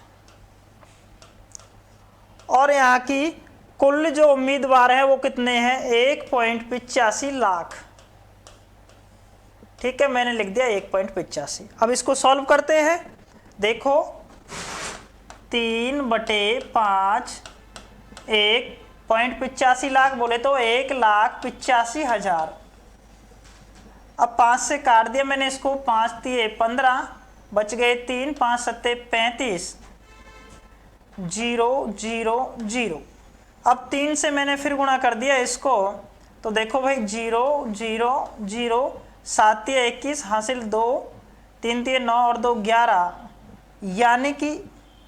और यहाँ की कुल जो उम्मीदवार हैं वो कितने हैं, 1.85 लाख। ठीक है, मैंने लिख दिया 1.85। अब इसको सॉल्व करते हैं। देखो 3/5 1.85 लाख बोले तो 1,85,000। अब 5 से काट दिया मैंने इसको, 5 तिये 15, बच गए 3, 5 सत्ते 35, 0 0 0। अब 3 से मैंने फिर गुणा कर दिया इसको, तो देखो भाई 0 0 0, 7 तिये 21, हासिल 2, 3 तिये 9 और 2 11, यानी कि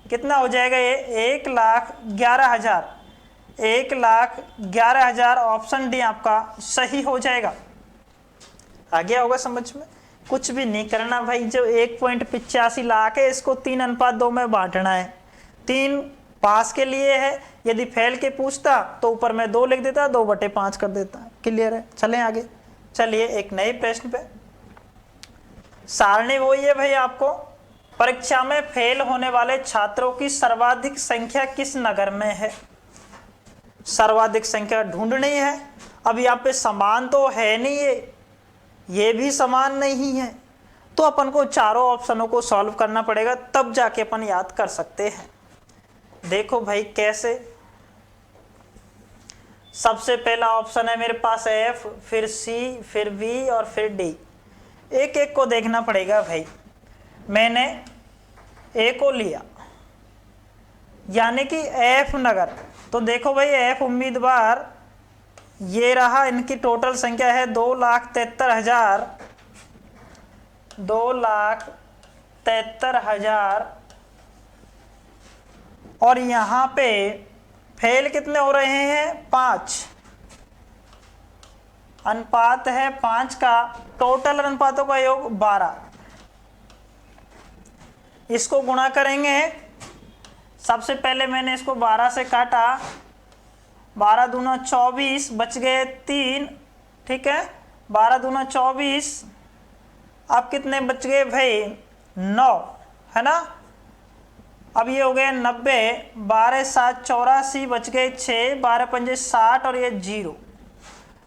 कितना हो जाएगा ये, 1,11,000। 1,11,000 ऑप्शन डी आपका सही हो जाएगा। आ गया होगा समझ में? कुछ भी नहीं करना भाई, जो 1.85 लाख है इसको 3:2 में बांटना है। 3 पास के लिए है, यदि फेल के पूछता तो ऊपर में 2 लिख देता, 2/5 कर देता। क्लियर है? चलें आगे। चलिए एक नए प्रश्न पे। सारणी वही है भाई, आपको परीक्षा में फेल होने वाले छात्रों की सर्वाधिक संख्या किस नगर में है, सर्वाधिक संख्या ढूंढनी है। अब यहाँ पे समान तो है नहीं, ये भी समान नहीं है, तो अपन को चारों ऑप्शनों को सॉल्व करना पड़ेगा, तब जाके अपन याद कर सकते हैं। देखो भाई कैसे। सबसे पहला ऑप्शन है मेरे पास F, फिर C, फिर B और फिर D। एक एक को देखना पड़ेगा भाई। मैंने A को लिया, यानी कि F नगर। तो देखो भाई F उम्मीदवार ये रहा, इनकी टोटल संख्या है 2,73,000, 2,73,000। और यहाँ पे फेल कितने हो रहे हैं, 5। अनुपात है 5 का, टोटल अनुपातों का योग 12। इसको गुणा करेंगे। सबसे पहले मैंने इसको 12 से काटा, 12 दूना 24, बच गए 3। ठीक है, 12 दूना 24। अब कितने बच गए भाई, 9, है ना। अब ये हो गए 90, 12 7 84, बच गए 6, 12 पंजे 60 और ये 0,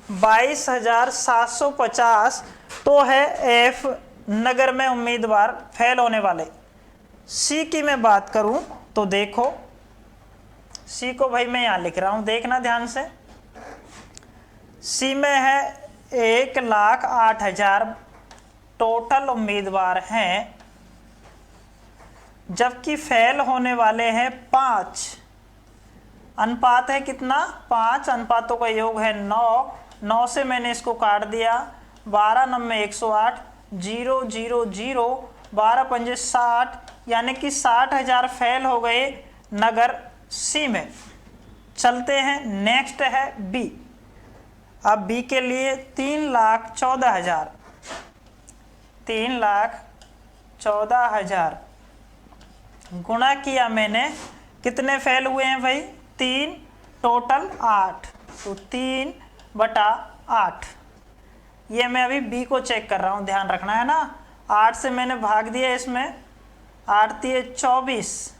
22,750 तो है F नगर में उम्मीदवार फेल होने वाले। C की मैं बात करूं तो देखो, C को भाई मैं यहां लिख रहा हूं, देखना ध्यान से। C में है 1,08,000 टोटल उम्मीदवार हैं, जबकि फेल होने वाले हैं 5। अनुपात है कितना, 5। अनुपातों का योग है 9। 9 से मैंने इसको काट दिया, 12 9 108, 0 0 0, 12 पंजे 60, यानी कि 60,000 फेल हो गए नगर C में। चलते हैं, नेक्स्ट है B। अब B के लिए 3,14,000, 3,14,000 गुणा किया मैंने, कितने फेल हुए हैं भाई, 3, टोटल 8, तो 3/8। ये मैं अभी B को चेक कर रहा हूँ, ध्यान रखना है ना। 8 से मैंने भाग दिया इसमें, 8 तिये 24,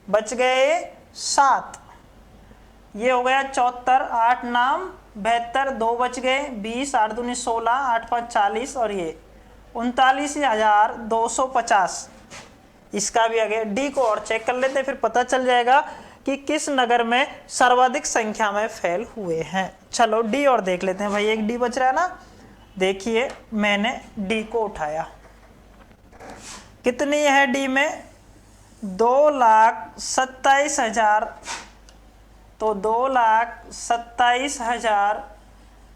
बच गए 7, ये हो गया 74, 8 नाम 72, 2 बच गए 20, 8 दूनी 16, 8 5 40 और ये 39,250। इसका भी आगे D को और चेक कर लेते हैं, फिर पता चल जाएगा कि किस नगर में सर्वाधिक संख्या में फेल हुए हैं। चलो D और देख लेते हैं भाई, एक D बच रहा है ना। देखिए मैंने D को उठाया, कितनी है D में, 2,27,000। तो 2,27,000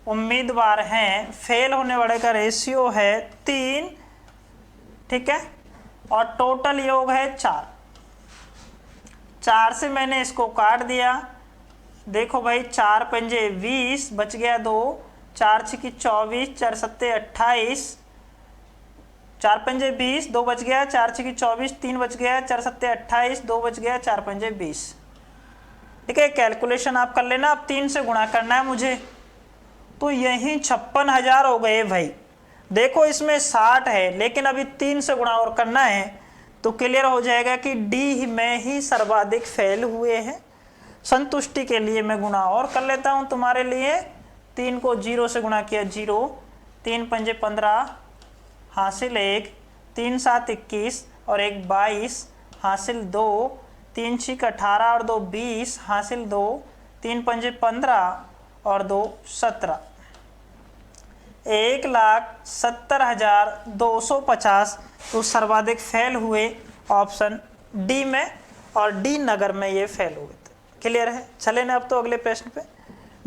उम्मीदवार हैं, फेल होने वाले का रेशियो है 3। ठीक है, और टोटल योग है 4। 4 से मैंने इसको काट दिया, देखो भाई 4 पंजे 20, बच गया 2, 4 छिकी 24, 4 सत्ते 28, 4 पंजे 20, 2 बच गया, 4 छिकी 24, 3 बच गया, 4 सत्ते 28, 2 बच गया, 4 पंजे 20। ठीक है, कैलकुलेशन आप कर लेना। अब 3 से गुणा करना है मुझे, तो यही 56,000 हो गए भाई। देखो इसमें 60 है, लेकिन अभी 3 से गुणा और करना है, तो क्लियर हो जाएगा कि D में ही सर्वाधिक फेल हुए हैं। संतुष्टि के लिए मैं गुणा और कर लेता हूँ तुम्हारे लिए। 3 को 0 से गुणा किया 0, 3 पंजे 15 हासिल 1, 3 7 21 और 1 22 हासिल 2, 3 6 18 और 2 20 हासिल 2, 3 पंजे 15 और 2 17। 1,70,250 तो सर्वाधिक फेल हुए ऑप्शन डी में, और डी नगर में ये फेल हुए थे। क्लियर है? चले ना अब तो अगले प्रश्न पे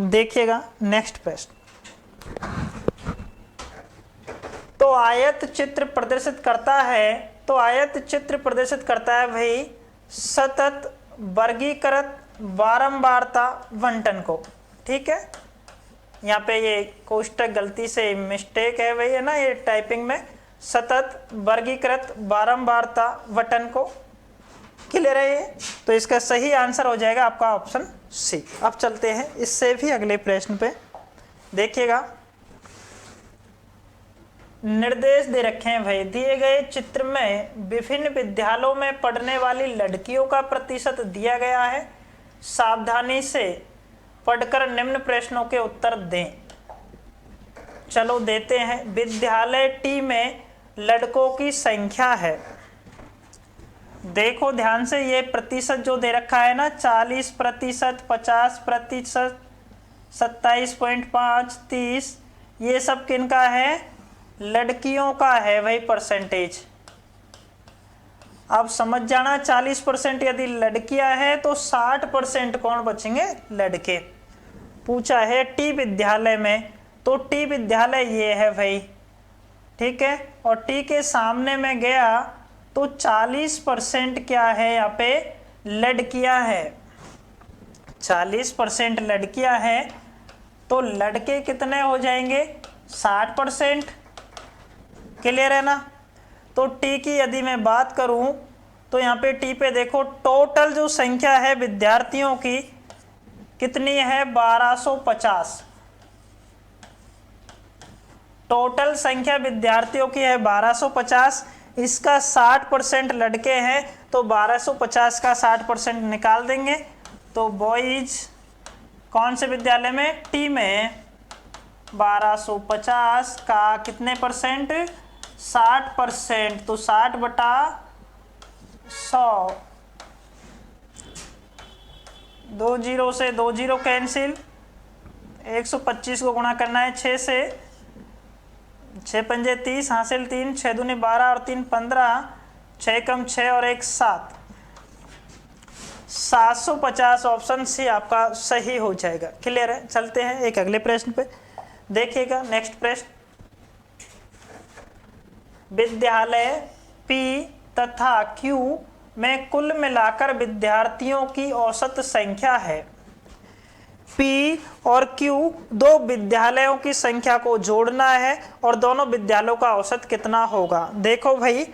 देखिएगा। नेक्स्ट प्रश्न, तो आयत चित्र प्रदर्शित करता है भाई सतत वर्गीकृत बारंबारता बंटन को। ठीक है, यहाँ पे ये कोष्टक गलती से मिस्टेक है भाई, है ना, ये टाइपिंग में सतत वर्गीकृत बारंबारता बटन को। क्लियर है ये? तो इसका सही आंसर हो जाएगा आपका ऑप्शन सी। अब चलते हैं इससे भी अगले प्रश्न पे, देखिएगा। निर्देश दे रखे हैं भाई, दिए गए चित्र में विभिन्न विद्यालयों में पढ़ने वाली लड़कियों का प्रतिशत दिया गया है। सावधानी से पढ़कर निम्न प्रश्नों के उत्तर दें। चलो देते हैं। विद्यालय टी में लड़कों की संख्या है, देखो ध्यान से, ये प्रतिशत जो दे रखा है ना, 40%, 50%, 27.5, 30, ये सब किनका है? लड़कियों का है भाई परसेंटेज। अब समझ जाना, 40% यदि लड़कियां हैं तो 60% कौन बचेंगे? लड़के। पूछा है टी विद्यालय में, तो टी विद्यालय ये है भाई, ठीक है, और टी के सामने में गया तो 40% क्या है? यहाँ पे लड़कियां हैं, 40% लड़कियां हैं, तो लड़के कितने हो जाएंगे? 60%। क्लियर है ना? तो टी की यदि मैं बात करूं तो यहाँ पे टी पे देखो, टोटल जो संख्या है विद्यार्थियों की कितनी है? 1250। टोटल संख्या विद्यार्थियों की है 1250, इसका 60% लड़के हैं, तो 1250 का 60% निकाल देंगे। तो बॉयज कौन से विद्यालय में? टी में 1250 का कितने परसेंट? 60%। तो 60/100, 2 0 से 2 0 कैंसिल, 125 को गुणा करना है 6 से, 6 पंजे 30 हासिल 3, 6 दूनी 12 और 3 15, 6 कम 6 और 1 7, 750 ऑप्शन सी आपका सही हो जाएगा। क्लियर है? चलते हैं एक अगले प्रश्न पे, देखिएगा। नेक्स्ट प्रश्न, विद्यालय पी तथा क्यू में कुल मिलाकर विद्यार्थियों की औसत संख्या है। पी और क्यू दो विद्यालयों की संख्या को जोड़ना है और दोनों विद्यालयों का औसत कितना होगा। देखो भाई,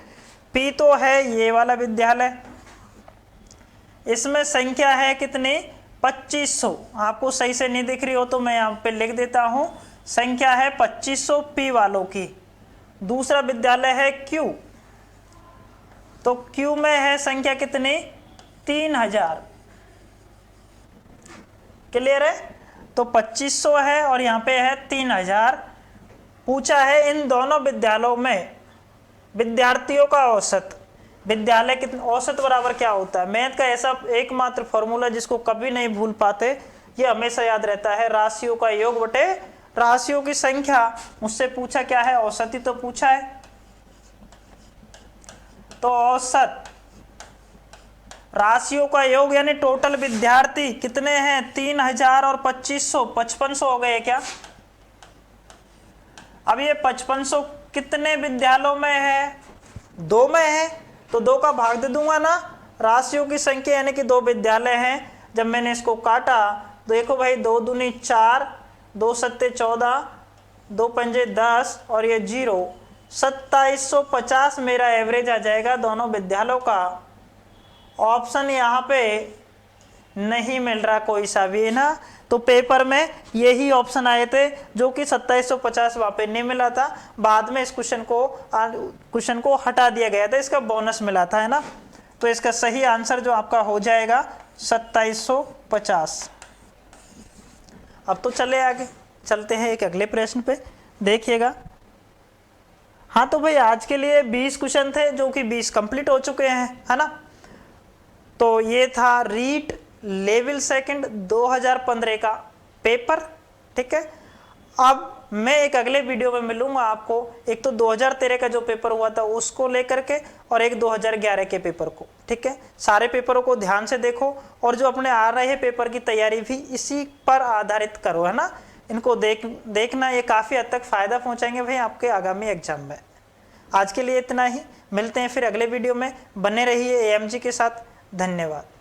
पी तो है ये वाला विद्यालय, इसमें संख्या है कितनी? 2500। आपको सही से नहीं दिख रही हो तो मैं यहाँ पे लिख देता हूँ, संख्या है 2500 पी वालों की। दूसरा विद्यालय है क्यू, तो क्यू में है संख्या कितनी? 3000। क्लियर है? तो 2500 है और यहाँ पे है 3000। पूछा है इन दोनों विद्यालयों में विद्यार्थियों का औसत। विद्यालय कितने, औसत बराबर क्या होता है? मैथ का ऐसा एकमात्र फॉर्मूला जिसको कभी नहीं भूल पाते, ये हमेशा याद रहता है, राशियों का योग बटे राशियों की संख्या। मुझसे पूछा क्या है? औसत ही तो पूछा है। तो औसत राशियों का योग यानी टोटल विद्यार्थी कितने हैं? 3000 और 2500, 5500 हो गए क्या? अब ये 5500 कितने विद्यालयों में है? 2 में है, तो 2 का भाग दे दूंगा ना, राशियों की संख्या यानी कि 2 विद्यालय हैं। जब मैंने इसको काटा तो देखो भाई, 2 दूनी 4, 2 सत्ते 14, 2 पंजे 10 और ये 0, 2750 मेरा एवरेज आ जाएगा दोनों विद्यालयों का। ऑप्शन यहाँ पे नहीं मिल रहा कोई सा भी, है ना। तो पेपर में यही ऑप्शन आए थे जो कि 2750 वहाँ पे नहीं मिला था, बाद में इस क्वेश्चन को हटा दिया गया था, इसका बोनस मिला था, है ना। तो इसका सही आंसर जो आपका हो जाएगा 2750। 50। अब तो चले आगे, चलते हैं एक अगले प्रश्न पे, देखिएगा। हाँ तो भाई आज के लिए 20 क्वेश्चन थे, जो कि 20 कंप्लीट हो चुके हैं, है ना। तो ये था रीट लेवल सेकंड 2015 का पेपर, ठीक है। अब मैं एक अगले वीडियो में मिलूंगा आपको, एक तो 2013 का जो पेपर हुआ था उसको लेकर के, और एक 2011 के पेपर को, ठीक है। सारे पेपरों को ध्यान से देखो, और जो अपने आ रहे पेपर की तैयारी भी इसी पर आधारित करो, है ना। इनको देखना, ये काफ़ी हद तक फ़ायदा पहुंचाएंगे भाई आपके आगामी एग्जाम में। आज के लिए इतना ही, मिलते हैं फिर अगले वीडियो में, बने रहिए AMG के साथ। धन्यवाद।